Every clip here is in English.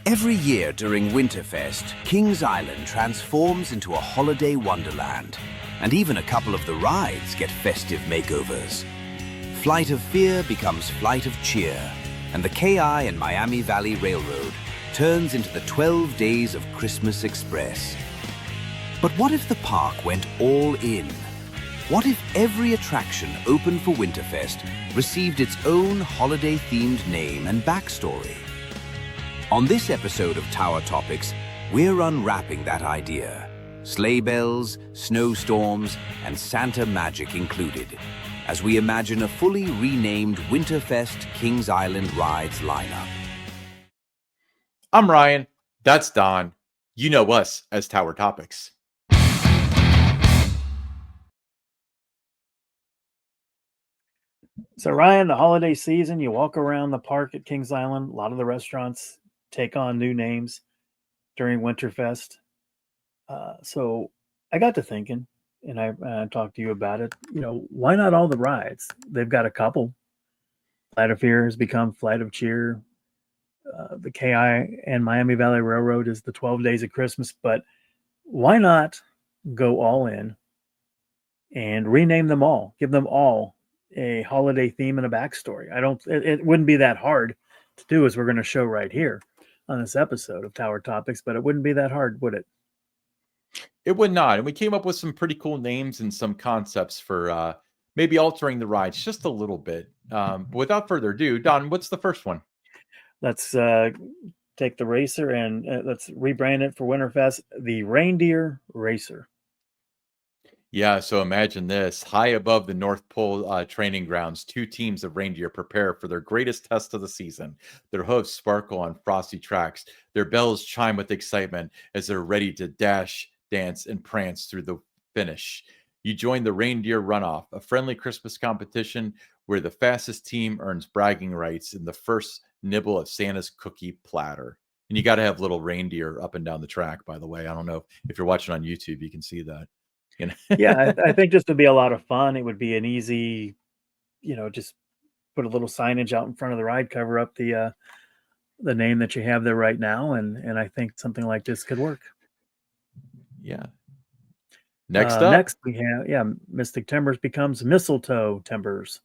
Every year during WinterFest, Kings Island transforms into a holiday wonderland. And even a couple of the rides get festive makeovers. Flight of Fear becomes Flight of Cheer, and the KI and Miami Valley Railroad turns into the 12 Days of Christmas Express. But what if the park went all in? What if every attraction open for WinterFest received its own holiday-themed name and backstory? On this episode of Tower Topics, we're unwrapping that idea. Sleigh bells, snowstorms, and Santa magic included, as we imagine a fully renamed WinterFest Kings Island Rides lineup. I'm Ryan. That's Don. You know us as Tower Topics. So Ryan, the holiday season, you walk around the park at Kings Island. A lot of the restaurants take on new names during Winterfest. So I got to thinking, and I talked to you about it. You know, why not all the rides? They've got a couple. Flight of Fear has become Flight of Cheer. The KI and Miami Valley Railroad is the 12 Days of Christmas. But why not go all in and rename them all? Give them all a holiday theme and a backstory. It wouldn't be that hard to do, as we're going to show right here on this episode of Tower Topics, but it wouldn't be that hard, would it? It would not. And we came up with some pretty cool names and some concepts for maybe altering the rides just a little bit. But without further ado, Don, what's the first one? Let's take the racer and let's rebrand it for Winterfest, the Reindeer Racer. Yeah, so imagine this. High above the North Pole training grounds, two teams of reindeer prepare for their greatest test of the season. Their hooves sparkle on frosty tracks. Their bells chime with excitement as they're ready to dash, dance, and prance through the finish. You join the Reindeer Runoff, a friendly Christmas competition where the fastest team earns bragging rights in the first nibble of Santa's cookie platter. And you got to have little reindeer up and down the track, by the way. I don't know if you're watching on YouTube, you can see that. You know? Yeah, I think this would be a lot of fun. It would be an easy, just put a little signage out in front of the ride, cover up the name that you have there right now, and I think something like this could work. Yeah. Next we have Mystic Timbers becomes Mistletoe Timbers.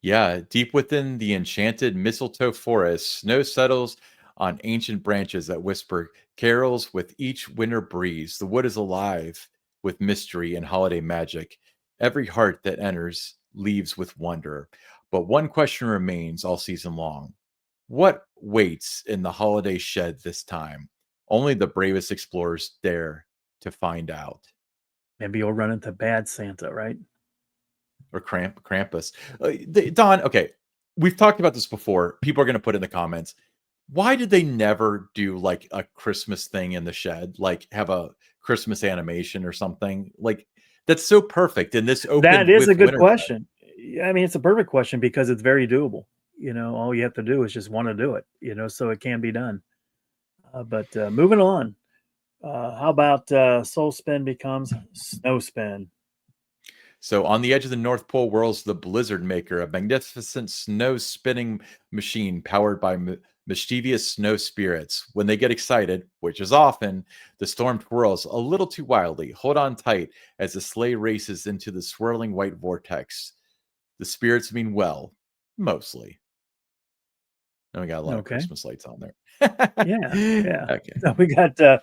Yeah, deep within the enchanted mistletoe forest, snow settles on ancient branches that whisper carols with each winter breeze. The wood is alive with mystery and holiday magic. Every heart that enters leaves with wonder. But one question remains all season long. What waits in the holiday shed this time? Only the bravest explorers dare to find out. Maybe you'll run into Bad Santa, right? Or Krampus. Don, okay, we've talked about this before. People are going to put in the comments, why did they never do like a Christmas thing in the shed? Like have a Christmas animation or something? Like that's so perfect. And this opened. That is a good question. I mean, it's a perfect question because it's very doable. All you have to do is just want to do it, so it can be done. But moving on, how about Soul Spin becomes Snow Spin? So on the edge of the North Pole whirls the Blizzard Maker, a magnificent snow spinning machine powered by mischievous snow spirits. When they get excited, which is often, the storm twirls a little too wildly. Hold on tight as the sleigh races into the swirling white vortex. The spirits mean well, mostly. And we got a lot of Christmas lights on there. Yeah. Okay. So we got the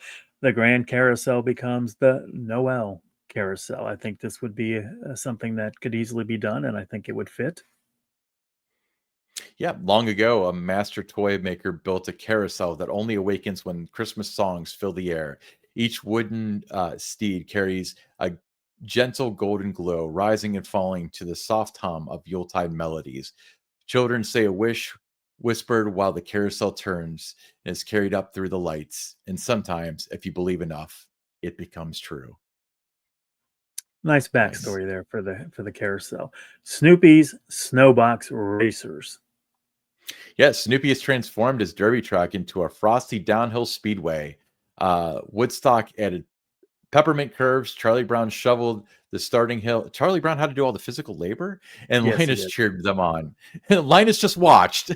Grand Carousel becomes the Noel Carousel. I think this would be something that could easily be done, and I think it would fit. Yeah, long ago, a master toy maker built a carousel that only awakens when Christmas songs fill the air. Each wooden steed carries a gentle golden glow, rising and falling to the soft hum of Yuletide melodies. Children say a wish whispered while the carousel turns and is carried up through the lights. And sometimes, if you believe enough, it becomes true. Nice backstory there for the carousel. Snoopy's Snowbox Racers. Yes, Snoopy has transformed his derby track into a frosty downhill speedway. Woodstock added Peppermint curves. Charlie Brown shoveled the starting hill. Charlie Brown had to do all the physical labor, and Yes, he Linus did. cheered them on. Linus just watched.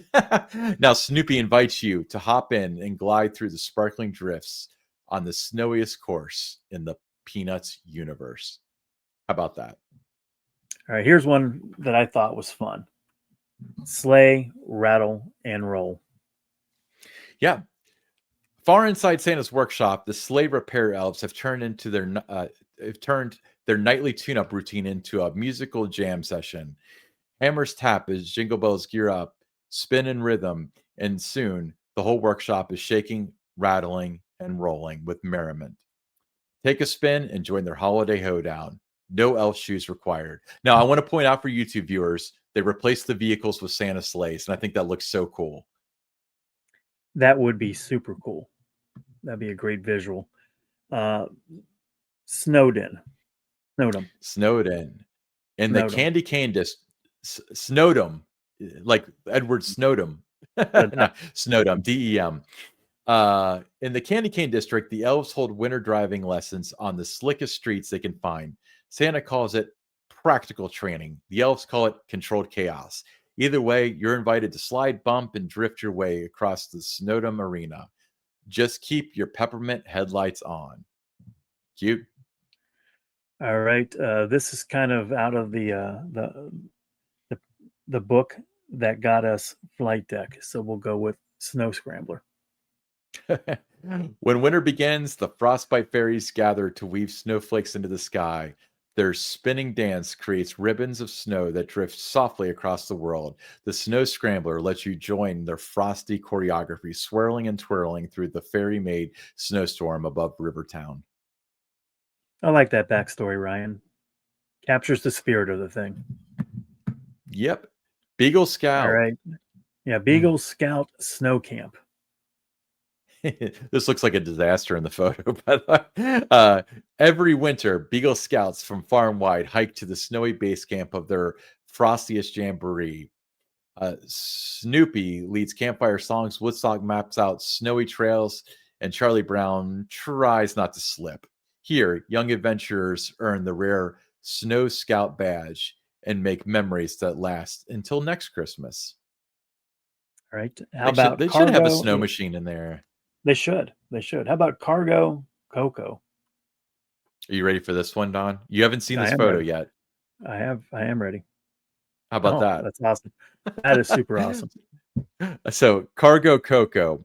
Now Snoopy invites you to hop in and glide through the sparkling drifts on the snowiest course in the Peanuts universe. How about that? All right, here's one that I thought was fun. Sleigh, rattle, and roll. Yeah. Far inside Santa's workshop, the sleigh repair elves have turned their nightly tune-up routine into a musical jam session. Hammers tap as jingle bells gear up, spin in rhythm, and soon the whole workshop is shaking, rattling, and rolling with merriment. Take a spin and join their holiday hoedown. No elf shoes required. Now, I want to point out for YouTube viewers, they replaced the vehicles with Santa sleighs, and I think that looks so cool. That would be super cool. That'd be a great visual. Snowden. Snowed in. In the Snowdom. candy cane Snowdom, like Edward Snowdom. No, Snowdom, DEM. In the Candy Cane District, the elves hold winter driving lessons on the slickest streets they can find. Santa calls it practical training. The elves call it controlled chaos. Either way, you're invited to slide, bump, and drift your way across the Snowdom arena. Just keep your peppermint headlights on. Cute. All right. This is kind of out of the book that got us Flight Deck. So we'll go with Snow Scrambler. When winter begins, the frostbite fairies gather to weave snowflakes into the sky. Their spinning dance creates ribbons of snow that drift softly across the world. The Snow Scrambler lets you join their frosty choreography, swirling and twirling through the fairy-made snowstorm above Rivertown. I like that backstory, Ryan. Captures the spirit of the thing. Yep. Beagle Scout. All right. Yeah, Beagle Scout Snow Camp. This looks like a disaster in the photo, but every winter, Beagle Scouts from far and wide hike to the snowy base camp of their frostiest jamboree. Snoopy leads campfire songs, Woodstock maps out snowy trails, and Charlie Brown tries not to slip. Here, young adventurers earn the rare Snow Scout badge and make memories that last until next Christmas. All right. How about they Cargo? should have a snow machine in there. They should. How about Cargo Coco? Are you ready for this one, Don? You haven't seen this photo yet. I am ready. How about that? That's awesome. That is super awesome. So, Cargo Coco.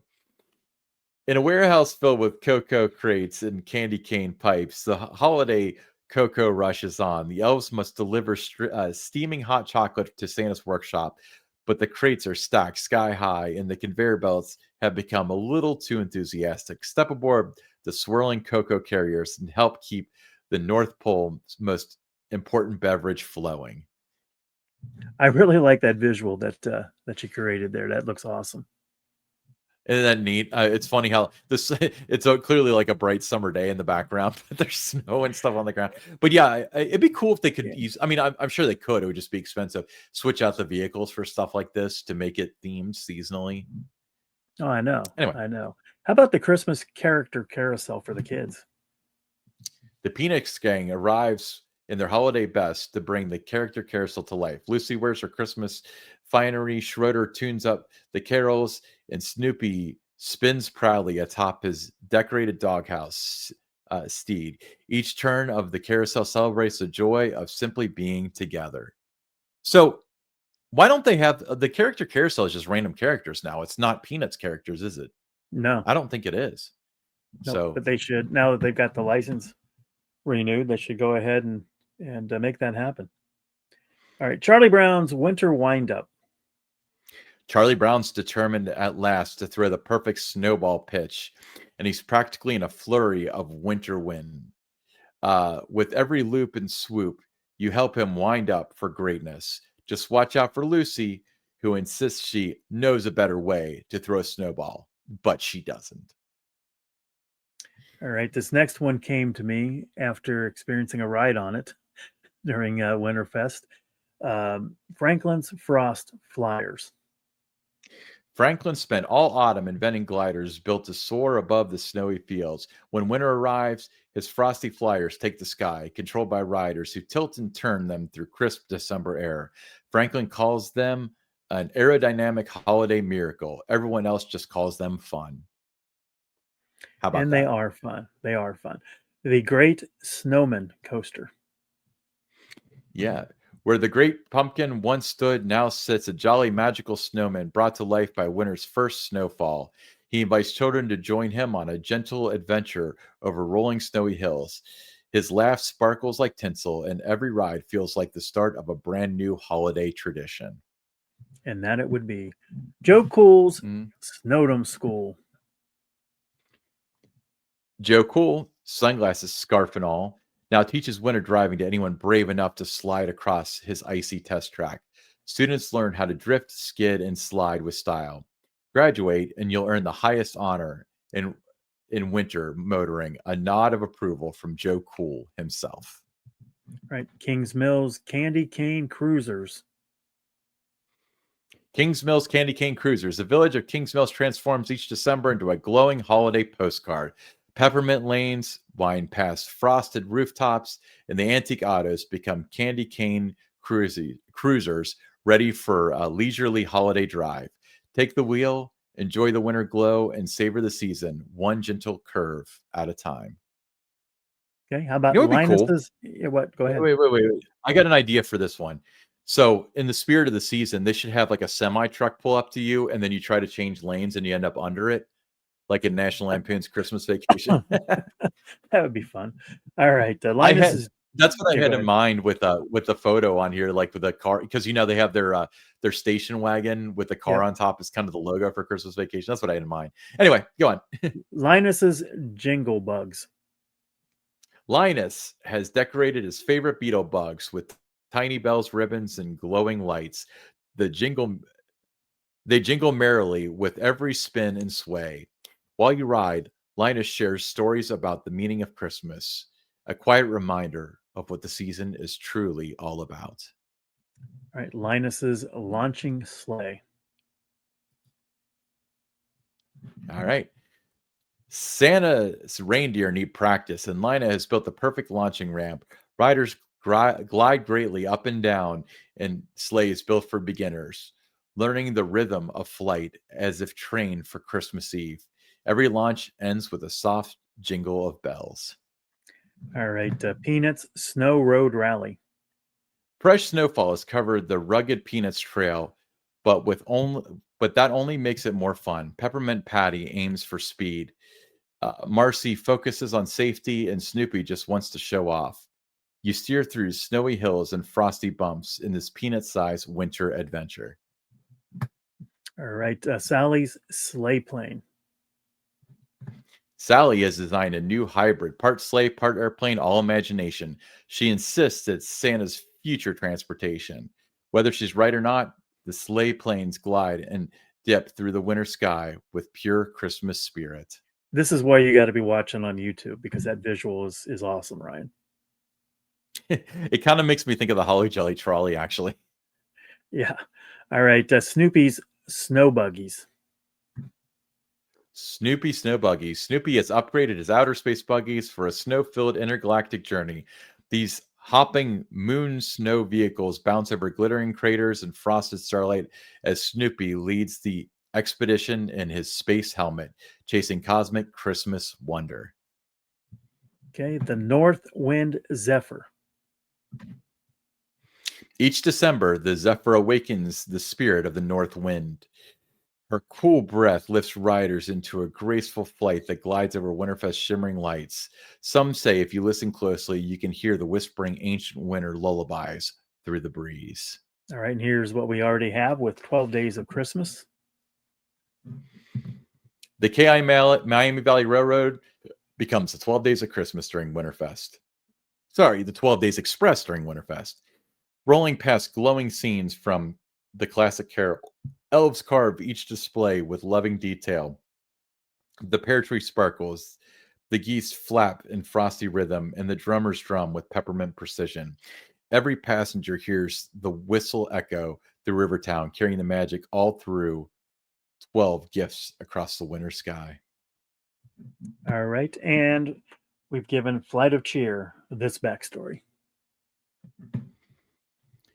In a warehouse filled with cocoa crates and candy cane pipes, the holiday cocoa rush is on. The elves must deliver steaming hot chocolate to Santa's workshop, but the crates are stacked sky high and the conveyor belts have become a little too enthusiastic. Step aboard the swirling cocoa carriers and help keep the North Pole's most important beverage flowing. I really like that visual that you created there. That looks awesome. Isn't that neat? It's funny how this it's clearly like a bright summer day in the background, but there's snow and stuff on the ground. But yeah, it'd be cool if they could use, I mean, I'm sure they could. It would just be expensive. Switch out the vehicles for stuff like this to make it themed seasonally. Oh, I know. Anyway. I know. How about the Christmas character carousel for the kids? The Peanuts gang arrives in their holiday best to bring the character carousel to life. Lucy wears her Christmas finery, Schroeder tunes up the carols, and Snoopy spins proudly atop his decorated doghouse steed. Each turn of the carousel celebrates the joy of simply being together. So, why don't they have the character carousel is just random characters now? It's not Peanuts characters, is it? No, I don't think it is. No, so, but they should, now that they've got the license renewed, they should go ahead and make that happen. All right, Charlie Brown's winter windup. Charlie Brown's determined at last to throw the perfect snowball pitch, and he's practically in a flurry of winter wind. With every loop and swoop, you help him wind up for greatness. Just watch out for Lucy, who insists she knows a better way to throw a snowball, but she doesn't. All right, this next one came to me after experiencing a ride on it during WinterFest. Franklin's Frost Flyers. Franklin spent all autumn inventing gliders built to soar above the snowy fields. When winter arrives, His frosty flyers take the sky, controlled by riders who tilt and turn them through crisp December air. Franklin calls them an aerodynamic holiday miracle. Everyone else just calls them fun. How about And they that? are fun. They are fun. The Great Snowman Coaster. Yeah. Where the great pumpkin once stood, now sits a jolly magical snowman brought to life by winter's first snowfall. He invites children to join him on a gentle adventure over rolling snowy hills. His laugh sparkles like tinsel, and every ride feels like the start of a brand new holiday tradition. And that it would be Joe Cool's Mm. Snowdom School. Joe Cool, sunglasses, scarf, and all, now teaches winter driving to anyone brave enough to slide across his icy test track. Students learn how to drift, skid, and slide with style. Graduate, and you'll earn the highest honor in winter motoring, a nod of approval from Joe Cool himself. Right. Kings Mills Candy Cane Cruisers. Kings Mills Candy Cane Cruisers. The village of Kings Mills transforms each December into a glowing holiday postcard. Peppermint lanes wind past frosted rooftops, and the antique autos become candy cane cruisers ready for a leisurely holiday drive. Take the wheel, enjoy the winter glow, and savor the season, one gentle curve at a time. Okay. How You about know what would be cool? Linus's? Yeah, what? Go Wait, ahead. wait, wait, wait, wait. I got an idea for this one. So, in the spirit of the season, they should have like a semi truck pull up to you, and then you try to change lanes, and you end up under it, like in National Lampoon's Christmas Vacation. That would be fun. All right. I Linus had is. That's what I Yeah, had go in ahead. mind with the photo on here, like with the car, because they have their station wagon with the car Yep. on top is kind of the logo for Christmas Vacation. That's what I had in mind. Anyway, go on. Linus's Jingle Bugs. Linus has decorated his favorite beetle bugs with tiny bells, ribbons, and glowing lights. The jingle They jingle merrily with every spin and sway. While you ride, Linus shares stories about the meaning of Christmas, a quiet reminder of what the season is truly all about. All right. Linus's Launching Sleigh. All right. Santa's reindeer need practice, and Lina has built the perfect launching ramp. Riders glide greatly up and down in sleighs built for beginners, learning the rhythm of flight as if trained for Christmas Eve. Every launch ends with a soft jingle of bells. All right. Peanuts Snow Road Rally. Fresh snowfall has covered the rugged Peanuts Trail, but that only makes it more fun. Peppermint Patty aims for speed. Marcy focuses on safety, and Snoopy just wants to show off. You steer through snowy hills and frosty bumps in this peanut-sized winter adventure. All right. Sally's Sleigh Plane. Sally has designed a new hybrid, part sleigh, part airplane, all imagination. She insists it's Santa's future transportation. Whether she's right or not, the sleigh planes glide and dip through the winter sky with pure Christmas spirit. This is why you got to be watching on YouTube because that visual is awesome, Ryan. It kind of makes me think of the Holly Jelly trolley, actually. Yeah. All right. Snoopy's Snow Buggies. Snoopy Snow Buggies. Snoopy has upgraded his outer space buggies for a snow-filled intergalactic journey. These hopping moon snow vehicles bounce over glittering craters and frosted starlight as Snoopy leads the expedition in his space helmet, chasing cosmic Christmas wonder. Okay. The North Wind Zephyr. Each December, the Zephyr awakens the spirit of the north wind. Her cool breath lifts riders into a graceful flight that glides over WinterFest's shimmering lights. Some say if you listen closely, you can hear the whispering ancient winter lullabies through the breeze. All right. And here's what we already have with 12 Days of Christmas. The Miami Valley Railroad becomes the 12 Days of Christmas during WinterFest. Sorry, the 12 Days Express during WinterFest. Rolling past glowing scenes from the classic carol, elves carve each display with loving detail. The pear tree sparkles, the geese flap in frosty rhythm, and the drummers drum with peppermint precision. Every passenger hears the whistle echo through Rivertown, carrying the magic all through 12 gifts across the winter sky. All right. And we've given Flight of Cheer this backstory.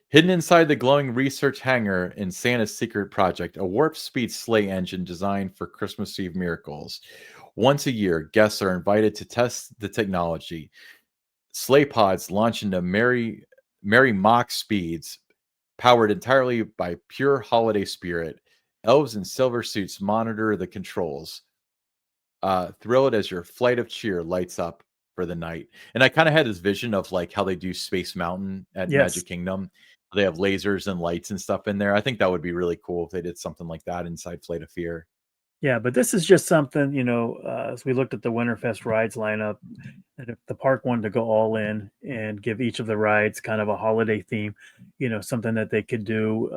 Hidden inside the glowing research hangar in Santa's secret project, a warp speed sleigh engine designed for Christmas Eve miracles. Once a year, guests are invited to test the technology. Sleigh pods launch into merry Mach speeds, powered entirely by pure holiday spirit. Elves in silver suits monitor the controls, thrilled as your flight of cheer lights up for the night. And I kind of had this vision of like how they do Space Mountain at Yes. Magic Kingdom. They have lasers and lights and stuff in there. I think that would be really cool if they did something like that inside Flight of Fear. Yeah, but this is just something, as we looked at the Winterfest rides lineup, and if the park wanted to go all in and give each of the rides kind of a holiday theme, something that they could do,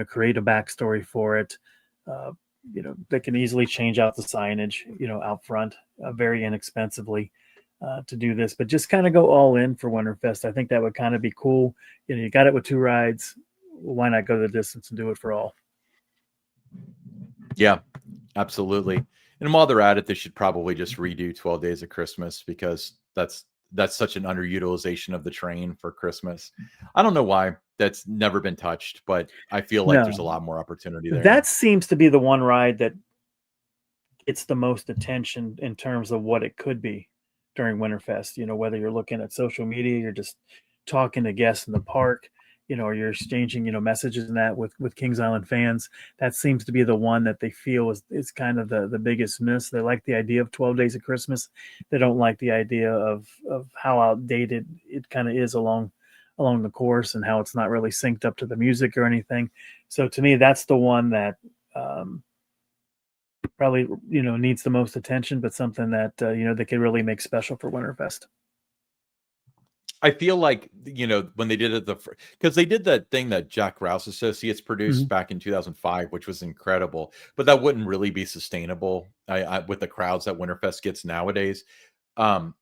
create a backstory for it. Uh, they can easily change out the signage, out front very inexpensively to do this, but just kind of go all in for Winterfest. I think that would kind of be cool. You got it with 2 rides. Why not go the distance and do it for all? Yeah, absolutely. And while they're at it, they should probably just redo 12 Days of Christmas because that's such an underutilization of the train for Christmas. I don't know why that's never been touched, but I feel like there's a No, lot more opportunity there. that seems to be the one ride that gets the most attention in terms of what it could be during Winterfest. Whether you're looking at social media, you're just talking to guests in the park, or you're exchanging, messages and that with Kings Island fans. That seems to be the one that they feel is kind of the biggest miss. They like the idea of 12 Days of Christmas. They don't like the idea of how outdated it kind of is along the course and how it's not really synced up to the music or anything. So to me, that's the one that probably needs the most attention, but something that they could really make special for Winterfest. I feel like, when they did it because they did that thing that Jack Rouse Associates produced back in 2005, which was incredible, but that wouldn't really be sustainable with the crowds that Winterfest gets nowadays. Um,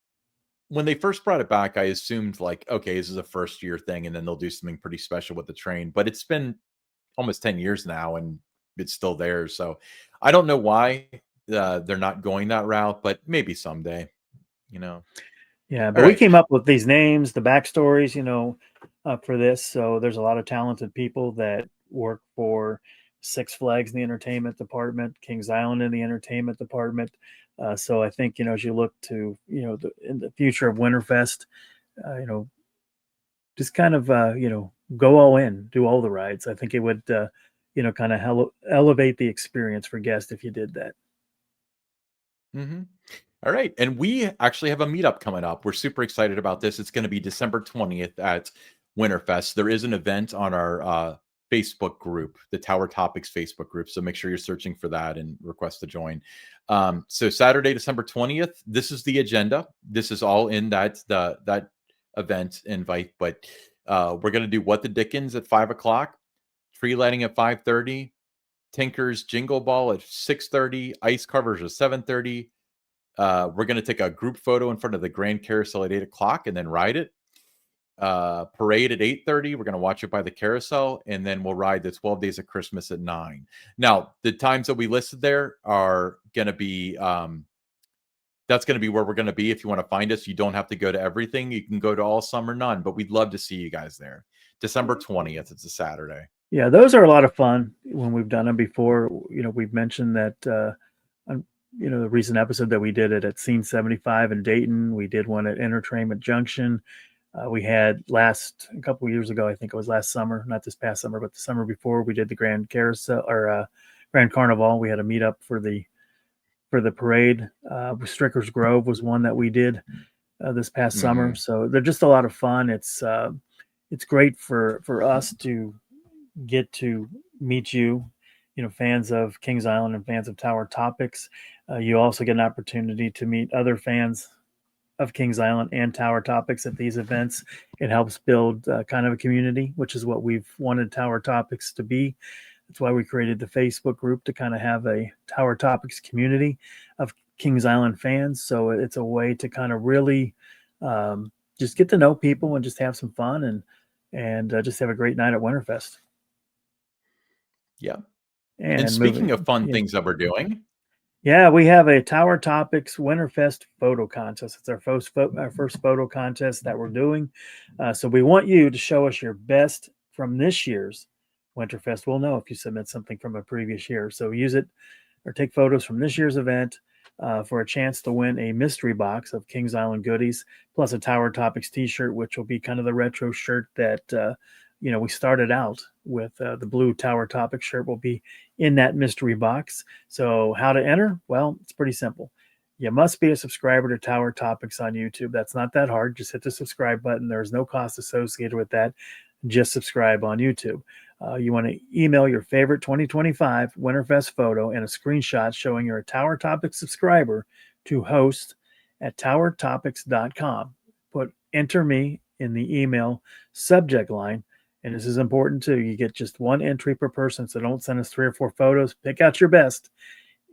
when they first brought it back, I assumed like, okay, this is a first year thing, and then they'll do something pretty special with the train. But it's been almost 10 years now, and it's still there. So I don't know why they're not going that route, but maybe someday, you know. Yeah, All but we right. came up with these names, the backstories, for this. So there's a lot of talented people that work for Six Flags in the entertainment department, Kings Island in the entertainment department. So I think as you look to in the future of Winterfest, just kind of go all in, do all the rides. I think it would kind of elevate the experience for guests if you did that. Mm-hmm. All right. And we actually have a meetup coming up. We're super excited about this. It's going to be December 20th at Winterfest. There is an event on our Facebook group, the Tower Topics Facebook group. So make sure you're searching for that and request to join. So Saturday, December 20th, this is the agenda. This is all in that event invite, but we're going to do What the Dickens at 5 o'clock, tree lighting at 5:30, Tinker's Jingle Ball at 6:30, ice carvers at 7:30. We're going to take a group photo in front of the Grand Carousel at 8 o'clock and then ride it. Parade at 8:30. We're going to watch it by the carousel, and then we'll ride the 12 Days of Christmas at 9. Now, the times that we listed there are going to be that's going to be where we're going to be. If you want to find us, you don't have to go to everything. You can go to all, some, or none, but we'd love to see you guys there. December 20th. It's a Saturday. Yeah, those are a lot of fun when we've done them before. We've mentioned that, the recent episode that we did it at Scene 75 in Dayton. We did one at Entertainment Junction. We had a couple of years ago, I think it was last summer, not this past summer, but the summer before, we did the Grand Carousel or Grand Carnival. We had a meetup for the parade. Stricker's Grove was one that we did this past summer. So they're just a lot of fun. It's great for us to get to meet you, fans of Kings Island and fans of Tower Topics. You also get an opportunity to meet other fans of Kings Island and Tower Topics at these events. It helps build kind of a community, which is what we've wanted Tower Topics to be. That's why we created the Facebook group to kind of have a Tower Topics community of Kings Island fans. So it's a way to kind of really just get to know people and just have some fun and just have a great night at Yeah. And And speaking moving, of fun things that we're doing, Yeah, we have a Tower Topics WinterFest photo contest. It's our first photo contest that we're doing. So we want you to show us your best from this year's WinterFest. We'll know if you submit something from a previous year. So use it or take photos from this year's event for a chance to win a mystery box of Kings Island goodies, plus a Tower Topics T-shirt, which will be kind of the retro shirt that we started out with. The blue Tower Topics shirt will be in that mystery box. So how to enter? Well, it's pretty simple. You must be a subscriber to Tower Topics on YouTube. That's not that hard. Just hit the subscribe button. There's no cost associated with that. Just subscribe on YouTube. You want to email your favorite 2025 WinterFest photo and a screenshot showing you're a Tower Topics subscriber to host@towertopics.com. Put enter me in the email subject line. And this is important too. You get just one entry per person. So don't send us 3 or 4 photos. Pick out your best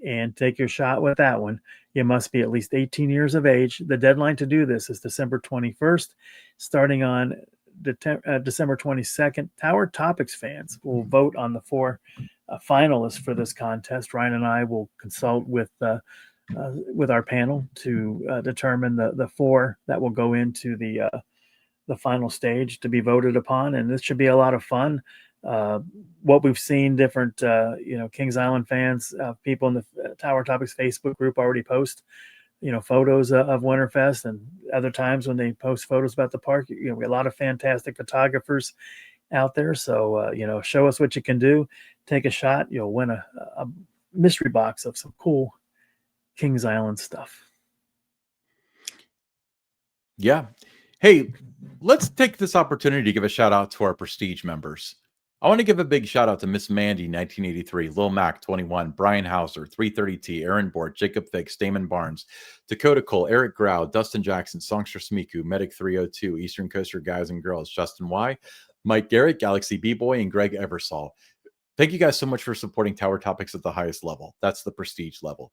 and take your shot with that one. You must be at least 18 years of age. The deadline to do this is December 21st, starting on December 22nd. Tower Topics fans will vote on the 4 finalists for this contest. Ryan and I will consult with our panel to determine the 4 that will go into the final stage to be voted upon, and this should be a lot of fun. What we've seen, different Kings Island fans, people in the Tower Topics Facebook group already post photos of Winterfest, and other times when they post photos about the park, we have a lot of fantastic photographers out there. So show us what you can do, take a shot, you'll win a mystery box of some cool Kings Island stuff. Yeah. Hey, let's take this opportunity to give a shout out to our Prestige members. I want to give a big shout out to Miss Mandy, 1983, Lil Mac, 21, Brian Hauser, 330T, Aaron Board, Jacob Fix, Damon Barnes, Dakota Cole, Eric Grau, Dustin Jackson, Songster Smiku, Medic 302, Eastern Coaster Guys and Girls, Justin Y, Mike Garrett, Galaxy B-Boy, and Greg Eversol. Thank you guys so much for supporting Tower Topics at the highest level. That's the Prestige level.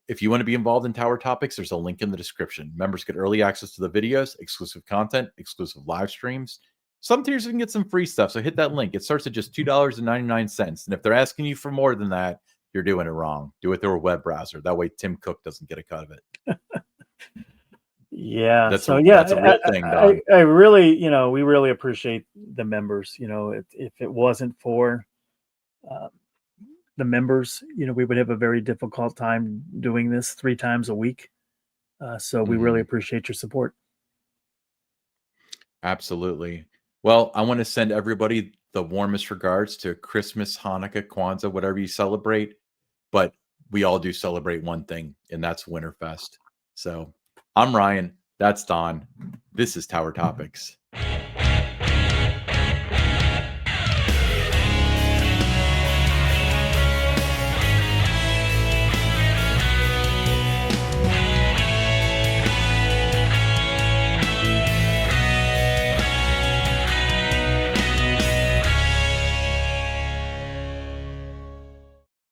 If you want to be involved in Tower Topics, there's a link in the description. Members get early access to the videos, exclusive content, exclusive live streams. Some tiers you can get some free stuff, so hit that link. It starts at just $2.99. And if they're asking you for more than that, you're doing it wrong. Do it through a web browser. That way Tim Cook doesn't get a cut of it. Yeah. That's a real thing, Don. I really, we really appreciate the members. If it wasn't for the members, we would have a very difficult time doing this 3 times a week. So we really appreciate your support. Absolutely. Well, I want to send everybody the warmest regards to Christmas, Hanukkah, Kwanzaa, whatever you celebrate. But we all do celebrate one thing, and that's Winterfest. So I'm Ryan. That's Don. This is Tower Topics.